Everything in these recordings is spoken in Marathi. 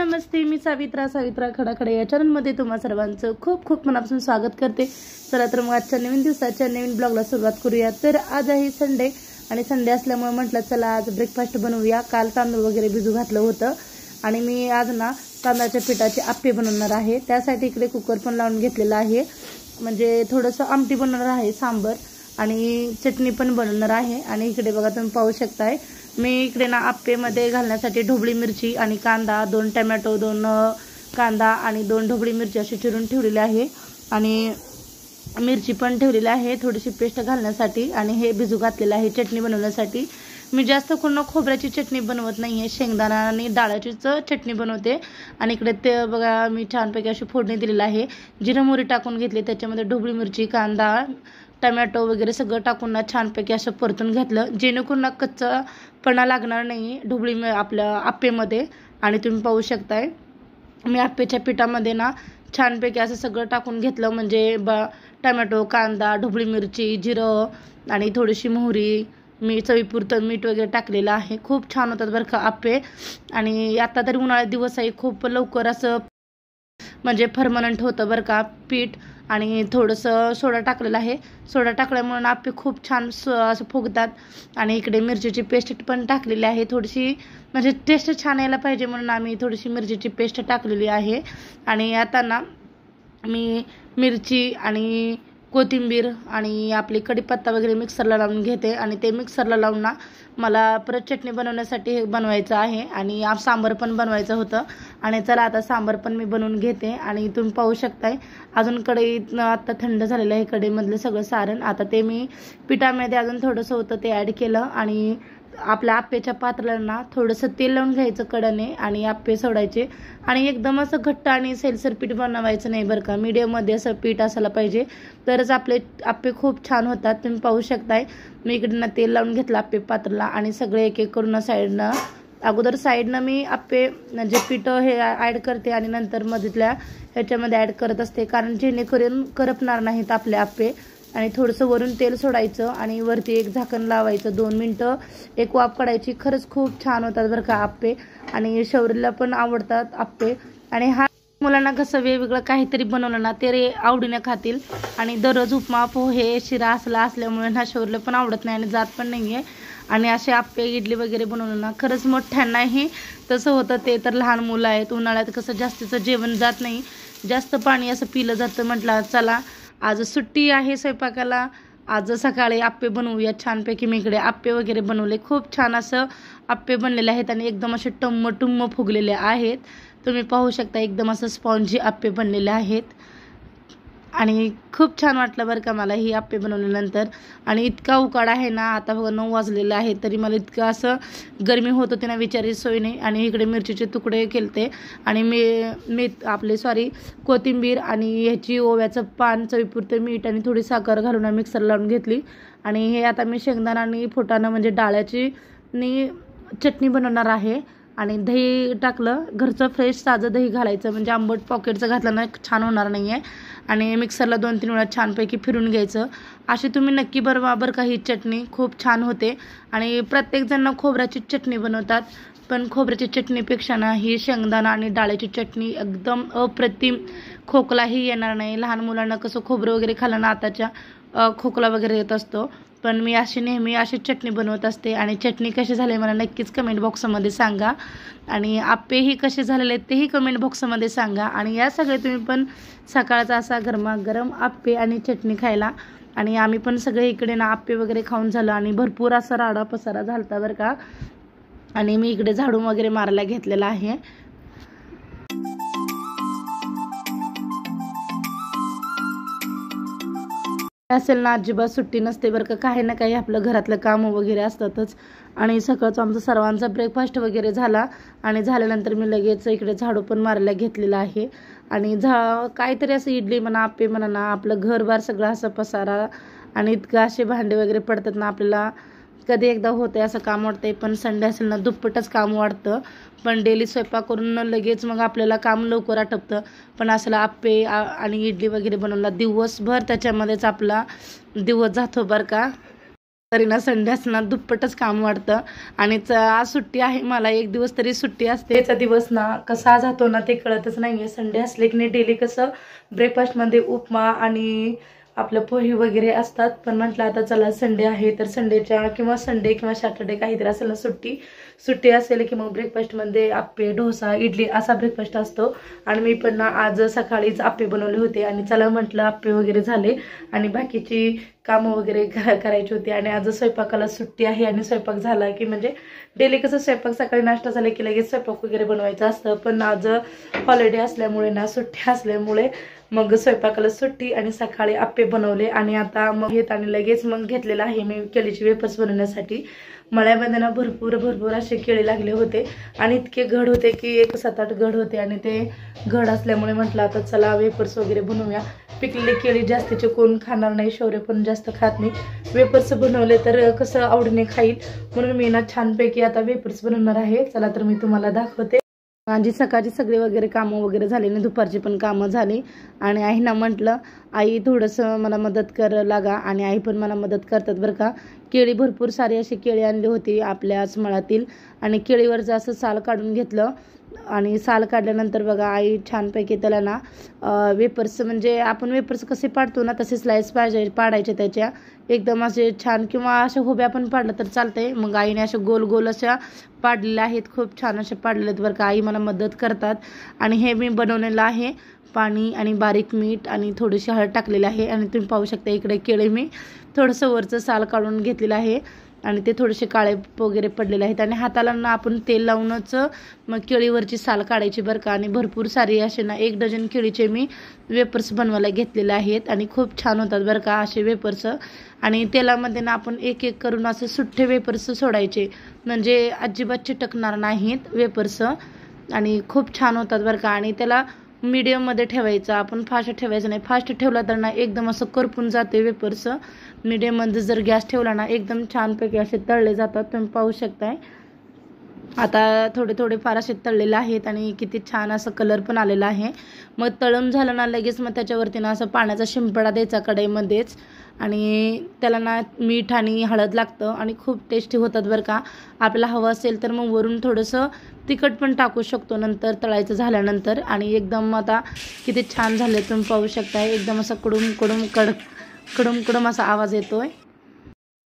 नमस्ते, मी सावित्रा खडाखडे या चॅनलमध्ये तुम्हा सर्वांचं खूप खूप मनापासून स्वागत करते। चला तर मग आजच्या नवीन दिवसाच्या नवीन ब्लॉगला सुरुवात करूया। तर आज आहे संडे आणि संडे असल्यामुळे म्हटलं चला आज ब्रेकफास्ट बनवूया। काल तांदूळ वगैरे भिजू घातलं होतं आणि मी आज ना तांदळाच्या पिठाचे आप्पे बनवणार आहे। त्यासाठी इकडे कुकर पण लावून घेतलेला आहे, म्हणजे थोडंसं आमटी बनवणार आहे, सांबर आणि चटणी पण बनवणार आहे। आणि इकडे बघा तुम्ही पाहू शकताय, मी इकडे ना आप्पे मध्ये घालण्यासाठी ढोबळी मिरची आणि कांदा, 2 टोमॅटो, 2 कांदा आणि 2 ढोबळी मिरची अशी चिरून ठेवलेली आहे आणि मिरची पण ठेवलेली आहे थोडीशी पेस्ट घालण्यासाठी। आणि हे भिजू घातलेलं आहे चटणी बनवण्यासाठी। मी जास्त करून खोबऱ्याची चटणी बनवत नाहीये, शेंगदाणा आणि डाळाचीच चटणी बनवते। आणि इकडे ते बघा मी छानपैकी अशी फोडणी दिलेली आहे, जिरे मोहरी टाकून घेतली, त्याच्यामध्ये ढोबळी मिरची, कांदा, टोमॅटो वगैरे सगळं टाकून ना छानपैकी असं परतून घेतलं, जेणेकरून ना कच्चापणा लागणार नाही ढोबळी आपल्या आप्पेमध्ये। आणि तुम्ही पाहू शकताय मी आप्पेच्या पिठामध्ये ना छानपैकी असं सगळं टाकून घेतलं, म्हणजे टोमॅटो, कांदा, ढोबळी मिरची, जिरं आणि थोडीशी मोहरी, मी चवीपुरतं मीठ वगैरे टाकलेलं आहे। खूप छान होतात बरं का आप्पे। आणि आता तरी उन्हाळ्यात दिवस आहे, खूप लवकर असं म्हणजे परमनंट होतं बरं का पीठ। आणि थोडंसं सोडा टाकलेला आहे, सोडा टाकल्यामुळे आप्पे खूप छान असं फुगतात। आणि इकडे मिरचीची पेस्ट पण टाकलेली आहे, थोडीशी म्हणजे टेस्ट छान यायला पाहिजे म्हणून आम्ही थोडीशी मिरचीची पेस्ट टाकलेली आहे। आणि आता ना मी मिरची आणि कोथिंबीर आणि आपली कढीपत्ता वगैरे मिक्सरला लावून घेते। आणि ते मिक्सरला लावून ना मला परत चटणी बनवण्यासाठी बनवायचं आहे आणि सांबार पण बनवायचं होतं। आणि चला आता सांबार पण मी बनवून घेते। आणि तुम्ही पाहू शकताय अजून कढईत आता थंड झालेलं आहे कढईमधलं सगळं सारण। आता ते मी पिठामध्ये अजून थोडंसं होतं ते ॲड केलं आणि आपल्या आप्पेच्या पात्राला थोडंसं तेल लावून घ्यायचं कडाने आणि आप्पे सोडायचे। आणि एकदम असं घट्ट आणि सैलसर पीठ बनवायचं नाही बरं का, मीडियममध्ये असं पीठ असायला पाहिजे, तरच आपले आप्पे खूप छान होतात। तुम्ही पाहू शकताय मी इकडनं तेल लावून घेतलं आप्पे पात्राला आणि सगळे एक एक करून साईडनं अगोदर साईडनं मी आप्पे म्हणजे पीठ हे ॲड करते आणि नंतर मधल्या ह्याच्यामध्ये ॲड करत असते, कारण जेणेकरून करपणार नाहीत आपले आप्पे। आणि थोडंसं वरून तेल सोडायचं आणि वरती एक झाकण लावायचं, 2 मिनटं एक वाफ काढायची। खरंच खूप छान होतात बरं का आप्पे आणि शौर्यला पण आवडतात आप्पे। आणि हा मुलांना कसं वेगवेगळं काहीतरी बनवलं ना ते आवडीने खातील। आणि दररोज उपमा, पोहे, शिरा असल्यामुळे ना शौर्यला पण आवडत नाही आणि जात पण नाही आहे। आणि असे आप्पे, इडली वगैरे बनवलं ना खरंच मोठ्यांनाही तसं होतं, ते तर लहान मुलं आहेत, उन्हाळ्यात कसं जास्तीचं जेवण जात नाही, जास्त पाणी असं पिलं जातं। म्हटलं चला आज सुट्टी आहे स्वयंपाकाला, आज सकाळी आप्पे बनवूया छानपैकी। मी इकडे आप्पे वगैरे बनवले, खूप छान असं आप्पे बनलेले आहेत आणि एकदम असे टुम्म फुगलेले आहेत। तुम्ही पाहू शकता एकदम असं स्पॉन्जी आप्पे बनलेले आहेत आणि खूप छान वाटलं बरं का मला ही आप्पे बनवल्यानंतर। आणि इतका उकाडा आहे ना, आता बघा 9 वाजलेले आहे तरी मला इतकं असं गरमी होत होती ना विचारायची सोय नाही। आणि इकडे मिरचीचे तुकडे केलते आणि मी कोथिंबीर आणि ह्याची ओव्याचं पान, चवीपुरतं मीठ आणि थोडी साखर घालून मिक्सर लावून घेतली। आणि हे आता मी शेंगदाणा आणि फुटाणं म्हणजे डाळ्याची चटणी बनवणार आहे। आणि दही टाकलं, घरचं फ्रेश ताजं दही घालायचं, म्हणजे आंबट पॉकेटचं घातलं ना छान होणार नाही आहे। आणि मिक्सरला 2-3 वेळा छानपैकी फिरून घ्यायचं। अशी तुम्ही नक्की बनवा बरं का, ही चटणी खूप छान होते। आणि प्रत्येकजण खोबऱ्याची चटणी बनवतात, पण खोबऱ्याची चटणीपेक्षा ना ही शेंगदाणा आणि डाळीची चटणी एकदम अप्रतिम, खोकलाही येणार नाही। लहान मुलांना कसं खोबरं वगैरे खाल्लं ना आताच्या खोकला वगैरे येत असतो, पण मी नेहमी अशी चटणी बनवत असते। आणि चटणी कशी झाली मला नक्कीच कमेंट बॉक्समध्ये सांगा आणि आप्पेही कसे झालेले तेही कमेंट बॉक्समध्ये सांगा। आणि या सगळे तुम्ही पण सकाळचा असा गरमागरम आप्पे आणि चटणी खायला। आणि आम्ही पण सगळे इकडे ना आप्पे वगैरे खाऊन झालं आणि भरपूर असा राडा पसारा झालता बरं का। आणि मी इकडे झाडू वगैरे मारायला घेतलेला आहे। असेल ना अजिबात सुट्टी नसते बरं का, काही ना काही आपलं घरातलं काम वगैरे असतातच। आणि सकाळचं आमचा सर्वांचा ब्रेकफास्ट वगैरे झाला आणि झाल्यानंतर मी लगेच इकडे झाडू पण मारायला घेतलेला आहे। आणि काहीतरी असं इडली म्हणा, आप्पे म्हणा ना, आपलं घरबार सगळं असं पसारा आणि इतकं असे भांडे वगैरे पडतात ना, आपल्याला कधी एकदा होते असं काम वाटतंय, पण संडे असेल ना दुप्पटच काम वाटतं। पण डेली स्वयंपाक करून लगेच मग आपल्याला काम लवकर आटपतं, पण असलं आप्पे आणि इडली वगैरे बनवला दिवसभर त्याच्यामध्येच आपला दिवस जातो बरं का। तरी ना संडे असणार दुप्पटच काम वाटतं. आणि आज सुट्टी आहे मला, एक दिवस तरी सुट्टी असते. त्याचा दिवस ना कसा जातो ना ते कळतच नाहीये. संडे असले की नाही डेली कसं ब्रेकफास्टमध्ये उपमा आणि आपलं पोहे वगैरे असतात. पण म्हटलं आता चला संडे आहे तर संडेच्या किंवा संडे किंवा सॅटर्डे काहीतरी असेल ना सुट्टी असेल की मग ब्रेकफास्टमध्ये आप्पे, डोसा, इडली असा ब्रेकफास्ट असतो. आणि मी पण ना आज सकाळीच आप्पे बनवले होते आणि चला म्हटलं आप्पे वगैरे झाले आणि बाकीची कामं वगैरे करायची होती. आणि आज स्वयंपाकाला सुट्टी आहे आणि स्वयंपाक झाला की म्हणजे डेली कसं स्वयंपाक सकाळी नाश्ता झाला की लगेच स्वयंपाक वगैरे बनवायचं असतं. पण आज हॉलिडे असल्यामुळे ना सुट्टी असल्यामुळे मग स्वयंपाकाला सुट्टी आणि सकाळी आप्पे बनवले. आणि आता मग घेत आणि लगेच मग घेतलेलं आहे मी केळीचे वेफर्स बनवण्यासाठी. मळ्यामध्ये ना भरपूर असे केळी लागले होते आणि इतके घड होते की 7-8 घड होते. आणि ते घड असल्यामुळे म्हटलं आता चला वेफर्स वगैरे बनवूया. पिकलेले केळी जास्तीचे कोण खाणार नाही, शौर्य पण जास्त खात नाही. वेफर्स बनवले तर कसं आवडीने खाईल म्हणून मी ना छानपैकी आता वेफर्स बनवणार आहे. चला तर मी तुम्हाला दाखवते. माझी सकाळची सगळे वगैरे कामं वगैरे झाली आणि दुपारची पण कामं झाली. आणि आईना म्हटलं आई थोडंसं मला मदत कर लागा. आणि आई पण मला मदत करतात बरं का. केळी भरपूर सारी अशी केळी आणली होती आपल्याच मळातील आणि केळीवरचं असं साल काढून घेतलं. आणि साल काढल्यानंतर बघा आई छानपैकी त्याला ना वेपर्स म्हणजे आपण वेपर्स कसे पाडतो ना तसे स्लाइस पाडायचे त्याच्या एकदम असे छान. किंवा अशा हुब्या पण पाडलं तर चालतंय. मग आईने अशा गोल अशा पाडलेल्या आहेत, खूप छान असे पाडलेले आहेत बरं का. आई मला मदत करतात. आणि हे मी बनवलेलं आहे. पाणी आणि बारीक मीठ आणि थोडीशी हळद टाकलेली आहे. आणि तुम्ही पाहू शकता इकडे केळी मी थोडंसं वरचं साल काढून घेतलेलं आहे आणि ते थोडेसे काळे वगैरे पडलेले आहेत. आणि हाताला ना आपण तेल लावूनच मग केळीवरची साल काढायची बरं का. आणि भरपूर सारी असे ना 1 डझन केळीचे मी वेपर्स बनवायला घेतलेले आहेत आणि खूप छान होतात बरं का असे वेपर्स. आणि तेलामध्ये ना आपण एक करून असं सुट्टे वेपर्स सोडायचे म्हणजे अजिबात चिटकणार नाहीत वेपर्स आणि खूप छान होतात बरं का. आणि त्याला मीडियममध्ये ठेवायचं, आपण फास्ट ठेवायचं नाही. फास्ट ठेवला तर ना एकदम असं करपून जाते वेपर्स. मीडियममध्ये जर गॅस ठेवला ना एकदम छानपैकी असे तळले जातात. तुम्ही पाहू शकताय आता थोडे फार असे तळलेले आहेत आणि किती छान असं कलर पण आलेला आहे. मग तळून झालं ना लगेच मग त्याच्यावरती ना असं पाण्याचा शिंपडा द्यायचा कढईमध्येच. आणि त्याला ना मीठ आणि हळद लागतं आणि खूप टेस्टी होतात बरं का. आपल्याला हवं असेल तर मग वरून थोडंसं तिखट पण टाकू शकतो नंतर तळायचं झाल्यानंतर. आणि एकदम आता किती छान झाले तुम्ही पाहू शकता. एकदम असं कडूम असा आवाज येतोय.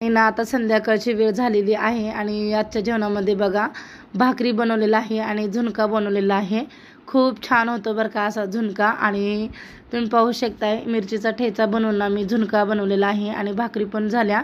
आणि ना आता संध्याकाळची वेळ झालेली आहे आणि आजच्या जेवणामध्ये बघा भाकरी बनवलेला आहे आणि झुणका बनवलेला आहे. खूप छान होतो बरं का असा झुणका. आणि तुम्ही पाहू शकताय मिरचीचा ठेचा बनवून मी झुणका बनवलेला आहे आणि भाकरी पण झाल्या.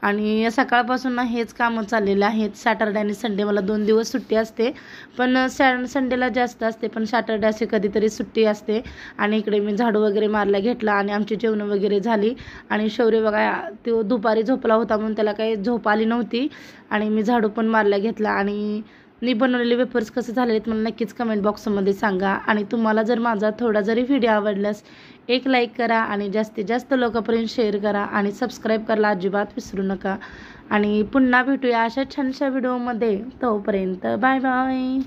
आणि सकाळपासून ना हेच कामं चाललेले आहेत. सॅटर्डे आणि संडे मला 2 दिवस सुट्टी असते, पण संडेला जास्त असते, पण सॅटर्डे असे कधीतरी सुट्टी असते. आणि इकडे मी झाडू वगैरे मारला घेतला आणि आमची जेवणं वगैरे झाली. आणि शौर्य बघा तो दुपारी झोपला होता म्हणून त्याला काही झोप आली नव्हती आणि मी झाडू पण मारला घेतला. आणि मी बनवलेले वेफर्स कसे झाले आहेत मला नक्कीच कमेंट बॉक्समध्ये सांगा. आणि तुम्हाला जर माझा थोडा जरी व्हिडिओ आवडल्यास एक लाईक करा आणि जास्तीत जास्त लोकांपर्यंत शेअर करा आणि सबस्क्राईब करायला अजिबात विसरू नका. आणि पुन्हा भेटूया अशा छानशा व्हिडिओमध्ये. तोपर्यंत बाय बाय.